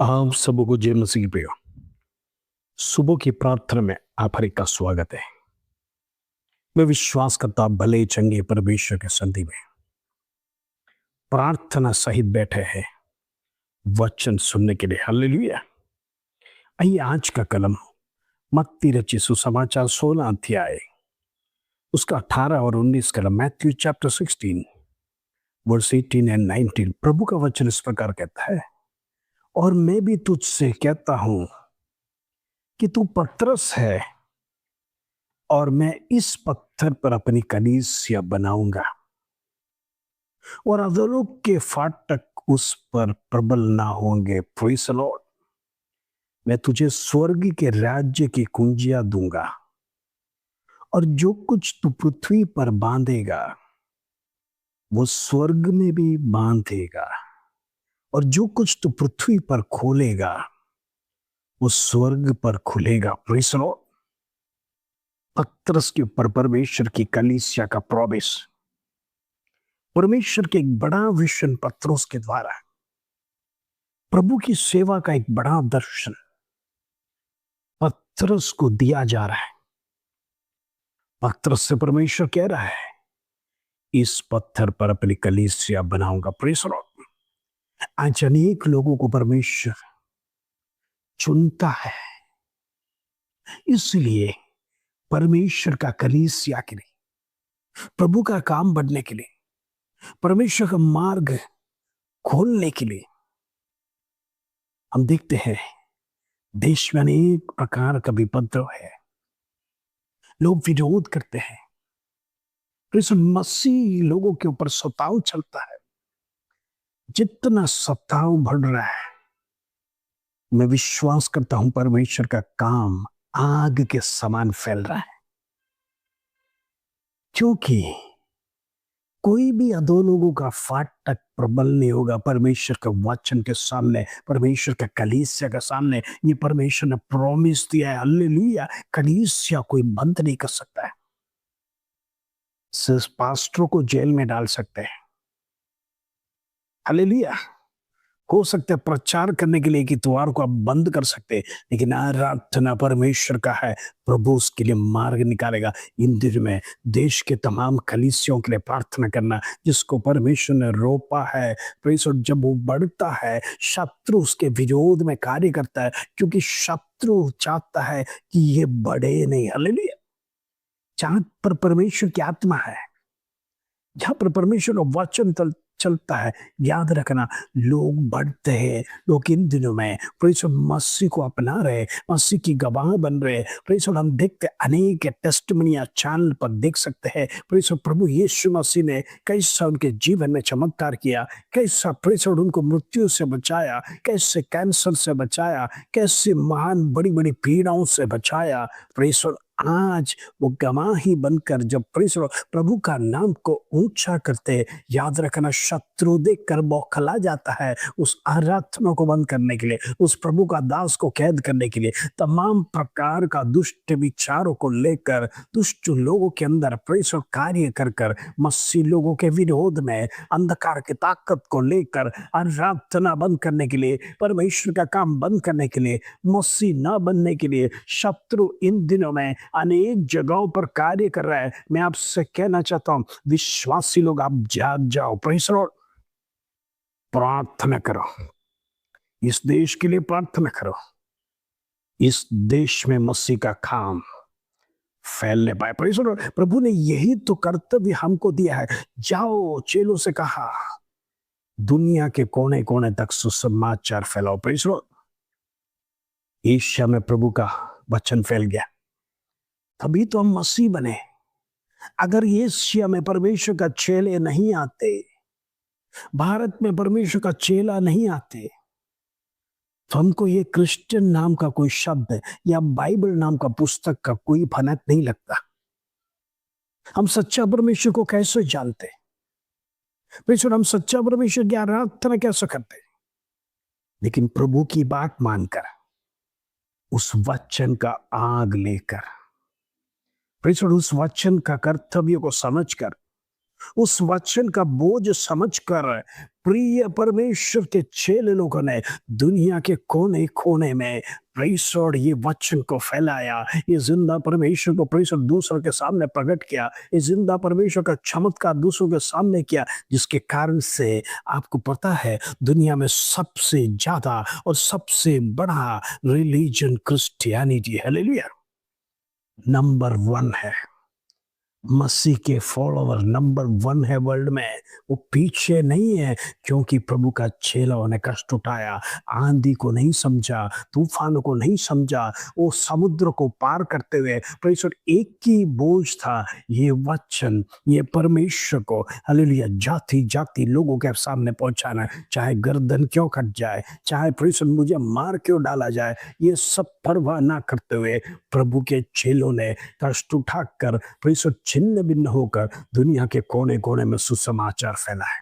आप सबको जय मसीह की प्रिय। सुबह की प्रार्थना में आप हर एक का स्वागत है। मैं विश्वास करता हूं भले चंगे परमेश्वर के संधि में प्रार्थना सहित बैठे हैं वचन सुनने के लिए। हालेलुया। आइए आज का कलम मत्ती रचित सुसमाचार 16 अध्याय उसका 18 और 19 कलम मैथ्यू चैप्टर 16 वर्स 18 एंड 19। प्रभु का वचन इस प्रकार कहता है, और मैं भी तुझसे कहता हूं कि तू पतरस है और मैं इस पत्थर पर अपनी कलीसिया बनाऊंगा और अधोलोक के फाटक उस पर प्रबल ना होंगे। Praise the Lord. मैं तुझे स्वर्ग के राज्य की कुंजियां दूंगा और जो कुछ तू पृथ्वी पर बांधेगा वो स्वर्ग में भी बांधेगा, और जो कुछ तू पृथ्वी पर खोलेगा वो स्वर्ग पर खुलेगा। Praise the Lord. पतरस के ऊपर परमेश्वर की कलीसिया का प्रॉमिस, परमेश्वर के एक बड़ा विजन पतरस के द्वारा, प्रभु की सेवा का एक बड़ा दर्शन पतरस को दिया जा रहा है। पतरस से परमेश्वर कह रहा है, इस पत्थर पर अपनी कलीसिया बनाऊंगा। Praise the Lord. आज अनेक लोगों को परमेश्वर चुनता है, इसलिए परमेश्वर का कलीसिया के लिए, प्रभु का काम बढ़ने के लिए, परमेश्वर का मार्ग खोलने के लिए हम देखते हैं देश में अनेक प्रकार का विपद्रव है। लोग विरोध करते हैं। कृष्ण मसीह लोगों के ऊपर सताव चलता है। जितना सताव बढ़ रहा है, मैं विश्वास करता हूं परमेश्वर का काम आग के समान फैल रहा है, क्योंकि कोई भी अधोलोगों का फाटक प्रबल नहीं होगा परमेश्वर के वचन के सामने, परमेश्वर का कलीसिया के सामने। ये परमेश्वर ने प्रॉमिस दिया है। हालेलुया। कलीसिया कोई बंद नहीं कर सकता है। सिर्फ पास्टरों को जेल में डाल सकते हैं। हालेलुया। हो सकता है प्रचार करने के लिए कि द्वार को आप बंद कर सकते हैं, लेकिन आराधना परमेश्वर का है, प्रभु उसके लिए मार्ग निकालेगा। इन दिनों में देश के तमाम कलीसियों के लिए प्रार्थना करना, जिसको परमेश्वर ने रोपा है। परमेश्वर जब वो बढ़ता है, शत्रु उसके विरोध में कार्य करता है, क्योंकि शत्रु चाहता है कि ये बढ़े नहीं। हालेलुया। जहां पर परमेश्वर की आत्मा है, जहां पर परमेश्वर का वचन चलता है, याद रखना लोग बढ़ते हैं। लोग इन दिनों में परमेश्वर मसीह को अपना रहे, मसीह की गवाह बन रहे। परमेश्वर हम देखते अनेक टेस्टिमनियां चैनल पर देख सकते हैं। परमेश्वर प्रभु यीशु मसीह ने कैसा उनके जीवन में चमत्कार किया, कैसा परमेश्वर उनको मृत्यु से बचाया, कैसे कैंसर से बचाया, कैसे महान बड़ी बड़ी पीड़ाओं से बचाया। परमेश्वर आज वो गवाही बनकर जब प्रभु का नाम को ऊंचा करते, याद रखना शत्रु देखकर बौखला जाता है। उस आराधना को बंद करने के लिए, उस प्रभु का दास को कैद करने के लिए, तमाम प्रकार का दुष्ट विचारों को लेकर दुष्ट लोगों के अंदर परमेश्वर कार्य कर कर मसीह लोगों के विरोध में अंधकार की ताकत को लेकर आराधना बंद करने के लिए, परमेश्वर का काम बंद करने के लिए, मसीह न बनने के लिए शत्रु इन दिनों में अनेक जगहों पर कार्य कर रहा है। मैं आपसे कहना चाहता हूं, विश्वासी लोग आप जाग जाओ। Praise the Lord. प्रार्थना करो, इस देश के लिए प्रार्थना करो, इस देश में मसीह का काम फैलने पाए। Praise the Lord. प्रभु ने यही तो कर्तव्य हमको दिया है। जाओ, चेलों से कहा, दुनिया के कोने कोने तक सुसमाचार फैलाओ। Praise the Lord. एशिया में प्रभु का वचन फैल गया, तभी तो हम मसीह बने। अगर एशिया में परमेश्वर का चेले नहीं आते, भारत में परमेश्वर का चेला नहीं आते, तो हमको ये क्रिश्चियन नाम का कोई शब्द या बाइबल नाम का पुस्तक का कोई भनक नहीं लगता। हम सच्चा परमेश्वर को कैसे जानते? परमेश्वर, हम सच्चा परमेश्वर की आराधना कैसे करते? लेकिन प्रभु की बात मानकर, उस वचन का आग लेकर, परमेश्वर उस वचन का कर्तव्य को समझकर उस वचन का बोझ समझकर प्रिय परमेश्वर के चेले लोगों ने दुनिया के कोने कोने में प्रेस और ये वचन को फैलाया। ये जिंदा परमेश्वर को प्रेस और दूसरों के सामने प्रकट किया। ये जिंदा परमेश्वर का चमत्कार दूसरों के सामने किया, जिसके कारण से आपको पता है दुनिया में सबसे ज्यादा और सबसे बड़ा रिलीजन क्रिश्चियनिटी, हालेलुया, नंबर 1 है। मसीह के फॉलोवर नंबर 1 है वर्ल्ड में। वो पीछे नहीं है, क्योंकि प्रभु का चेलों ने कष्ट उठाया, आंधी को नहीं समझा, तूफानों को नहीं समझा, वो समुद्र को पार करते हुए परमेश्वर एक ही बोझ था, ये वचन, ये परमेश्वर को हालेलुया जाति जाति लोगों के सामने पहुंचाना। चाहे गर्दन क्यों कट जाए, चाहे परमेश्वर मुझे मार क्यों डाला जाए, ये सब परवाह ना करते हुए प्रभु के चेलों ने कष्ट उठाकर परमेश्वर छिन्न भिन्न होकर दुनिया के कोने कोने में सुसमाचार फैला है।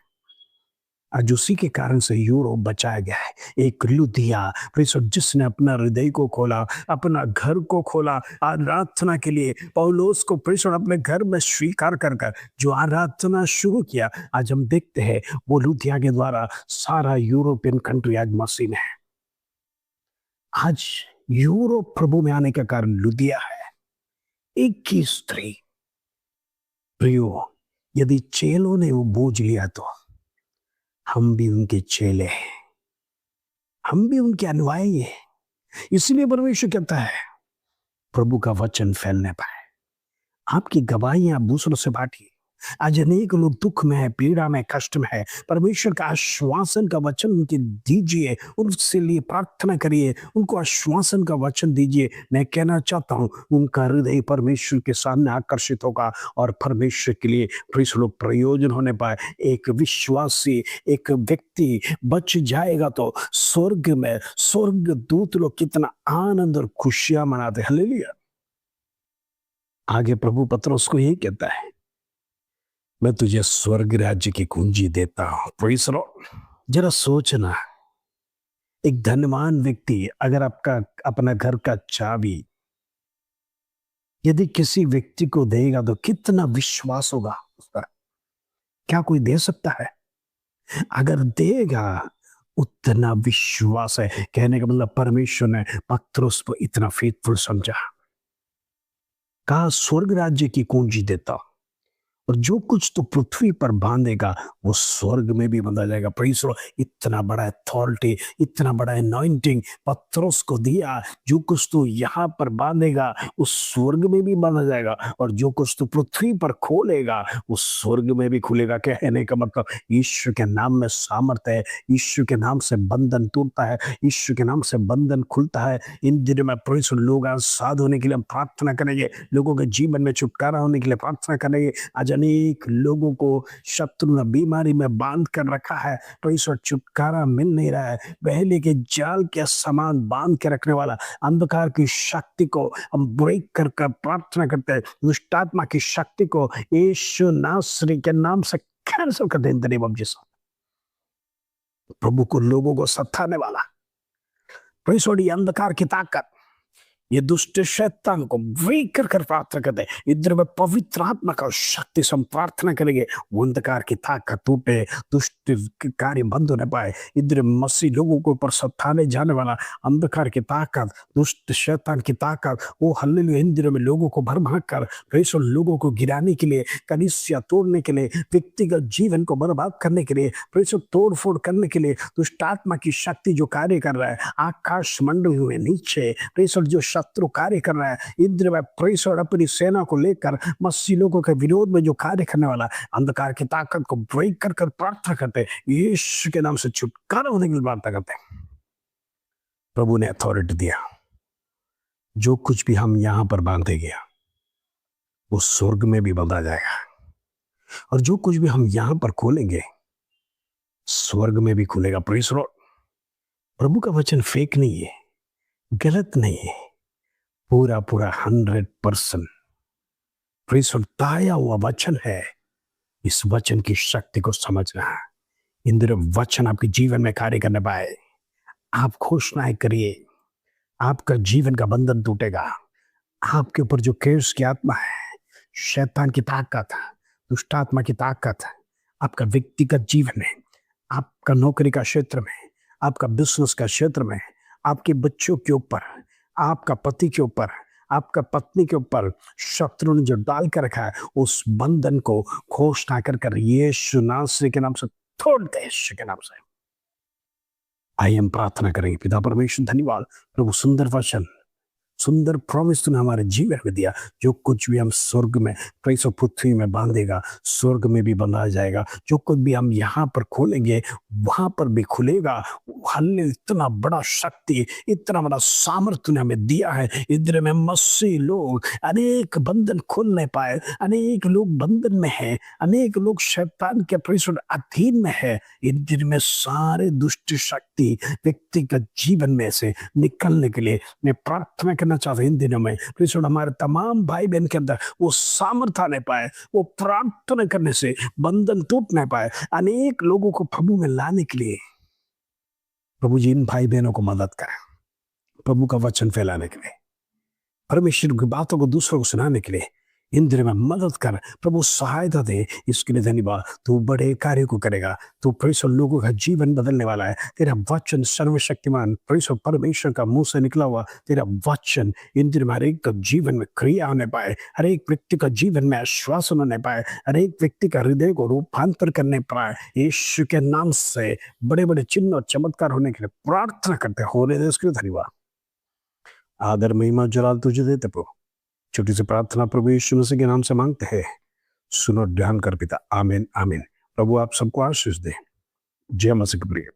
आज उसी के कारण से यूरोप बचाया गया है। एक लुदिया परमेश्वर जिसने अपना हृदय को खोला, अपना घर को खोला आराधना के लिए, पौलुस को परमेश्वर अपने घर में स्वीकार कर कर जो आराधना शुरू किया, आज हम देखते हैं वो लुदिया के द्वारा सारा यूरोपियन कंट्री आज मसीह में है। आज यूरोप प्रभु में आने का कारण लुदिया है। एक ही स्त्री। प्रियो, यदि चेलों ने वो बोझ लिया तो हम भी उनके चेले हैं, हम भी उनके अनुयायी हैं। इसलिए परमेश्वर कहता है प्रभु का वचन फैलने पाए, आपकी गवाहियां दूसरों से बांटिए। आज अनेक लोग दुख में है, पीड़ा में, कष्ट में है, परमेश्वर का आश्वासन का वचन उनके दीजिए, उनसे लिए प्रार्थना करिए, उनको आश्वासन का वचन दीजिए। मैं कहना चाहता हूं उनका हृदय परमेश्वर के सामने आकर्षित होगा और परमेश्वर के लिए लोग प्रयोजन होने पाए। एक विश्वासी, एक व्यक्ति बच जाएगा तो स्वर्ग में स्वर्ग दूत लोग कितना आनंद और खुशियां मनाते। हालेलुया। आगे प्रभु पत्रोस को यही कहता है, मैं तुझे स्वर्ग राज्य की कुंजी देता हूं। Praise the Lord. जरा सोचना, एक धनवान व्यक्ति अगर आपका अपना घर का चाबी यदि किसी व्यक्ति को देगा तो कितना विश्वास होगा उसका। क्या कोई दे सकता है? अगर देगा उतना विश्वास है। कहने का मतलब परमेश्वर ने पत्रोस को इतना फेथफुल समझा, कहा स्वर्ग राज्य की कुंजी देता, और जो कुछ तो पृथ्वी पर बांधेगा वो स्वर्ग में भी बांधा जाएगा। Praise the Lord. इतना बड़ा अथॉरिटी, इतना बड़ा अनॉइंटिंग पत्रोस को दिया, जो कुछ तो यहाँ पर बांधेगा वो स्वर्ग में भी बांधा जाएगा, और जो कुछ तो पृथ्वी पर खोलेगा वो स्वर्ग में भी खुलेगा। कहने का मतलब ईश्वर के नाम में सामर्थ्य है, ईश्वर के नाम से बंधन टूटता है, ईश्वर के नाम से बंधन खुलता है। इन दिनों में प्रेज़ द लॉर्ड, लोग आजाद होने के लिए हम प्रार्थना करेंगे, लोगों के जीवन में छुटकारा होने के लिए प्रार्थना करेंगे। आज अनेक लोगों को शत्रु ने बीमारी में बांध कर रखा है, तो इस वक्त छुटकारा मिल नहीं रहा है। पहले के जाल के समान बांध के रखने वाला अंधकार की शक्ति को हम ब्रेक कर कर प्रार्थना करते हैं। दुष्ट आत्मा की शक्ति को यीशु नासरी के नाम से कैंसिल कर दें। In the name of Jesus. प्रभु को लोगों को सताने वाला प्रेज़ द लॉर्ड, अंधकार की ताकत, ये दुष्ट शैतान को ब्रेक कर कर प्रार्थना करते हैं। इधर में पवित्र आत्मा का शक्ति से हम प्रार्थना करेंगे, वो अंधकार की ताकत टूटे, दुष्ट कार्य बंद होने पाए। इधर मसीह लोगों के ऊपर सताने जाने वाला अंधकार की ताकत, दुष्ट शैतान की ताकत, वो हालेलुया इन दिनों में लोगों को भरमार कर प्रेषण, लोगों को गिराने के लिए, कलीसिया तोड़ने के लिए, व्यक्तिगत जीवन को बर्बाद करने के लिए, प्रेषण तोड़ फोड़ करने के लिए दुष्ट आत्मा की शक्ति जो कार्य कर रहा है, आकाश मंडल हुए नीचे प्रेषण जो शत्रु कार्य कर रहा है, इंद्र में प्रेषण अपनी सेना को लेकर मसीह लोगों के विरोध में जो कार्य करने वाला अंधकार की ताकत को ब्रेक कर कर प्रार्थना करते हैं, यीशु के नाम से छुटकारा होने की प्रार्थना करते हैं। प्रभु ने अथॉरिटी दिया, जो कुछ भी हम यहां पर बांधे गया वो स्वर्ग में भी बांधा जाएगा, और जो कुछ भी हम यहां पर खोलेंगे स्वर्ग में भी खुलेगा। Praise the Lord. प्रभु का वचन फेक नहीं है, गलत नहीं है, पूरा पूरा 100% प्रेज़ द लॉर्ड ताया हुआ वचन है। इस वचन की शक्ति को समझना है। इन दिनों वचन आपके जीवन में कार्य करने पाए, आप घोषणाएं करिए, आपका जीवन का बंधन टूटेगा। आपके ऊपर जो केस की आत्मा है, शैतान की ताकत, दुष्ट आत्मा की ताकत आपका व्यक्तिगत जीवन में, आपका नौकरी का क्षेत्र में, आपका बिज़नेस का क्षेत्र में, आपके बच्चों के ऊपर, आपका पति के ऊपर, आपका पत्नी के ऊपर शत्रु ने जो डाल के रखा है, उस बंधन को घोषणा कर यीशु नासरी के नाम से तोड़ दे, यीशु के नाम से। आइए हम प्रार्थना करेंगे। पिता परमेश्वर धन्यवाद प्रभु, सुंदर वचन, सुंदर प्रॉमिस तूने हमारे जीवन में दिया। जो कुछ भी हम स्वर्ग में, प्रेस पृथ्वी में बांधेगा, स्वर्ग में भी बंधा जाएगा। जो कुछ भी हम यहाँ पर खोलेंगे, वहां पर भी खुलेगा। हल्ले, इतना बड़ा शक्ति, इतना बड़ा सामर्थ्य तूने हमें दिया है। इधर में मसीह लोग अनेक बंधन खोल नहीं पाए, अनेक लोग बंधन में हैं, अनेक लोग शैतान के प्रेस अधीन में है। इधर में सारे दुष्ट शक्ति व्यक्तिगत जीवन में से निकलने के लिए मैं प्रार्थना करना चाहता हूं। इन दिनों में प्लीज हमारे तमाम भाई बहन के अंदर वो सामर्थ्य आने पाए, वो प्रार्थना करने से बंधन टूट नहीं पाए। अनेक लोगों को प्रभु में लाने के लिए प्रभु जी इन भाई बहनों को मदद करें, प्रभु का वचन फैलाने के लिए, परमेश्वर की बातों को दूसरों को सुनाने के लिए इन दिनों में मदद कर। प्रभु सहायता दे, इसके लिए धन्यवाद। तू बड़े कार्य को करेगा, तू परमेश्वर लोगों का जीवन बदलने वाला है। तेरा वचन सर्वशक्तिमान परमेश्वर परमेश्वर का मुंह से निकला हुआ तेरा वचन इन दिनों में हर एक का जीवन में क्रिया होने पाए, हर एक व्यक्ति का जीवन में आश्वासन होने पाए, हर एक व्यक्ति का हृदय को रूपांतर करने पाए। यीशु के नाम से बड़े बड़े चिन्ह और चमत्कार होने के लिए प्रार्थना करते होने दे, उसके लिए धन्यवाद। आदर महिमा जलाल तुझे देते प्रभु। छोटी सी प्रार्थना प्रभु यीशु मसीह के नाम से मांगते हैं, सुनो ध्यान कर पिता। आमीन आमीन। प्रभु आप सबको आशीष दे। जय मसीह के प्रिय।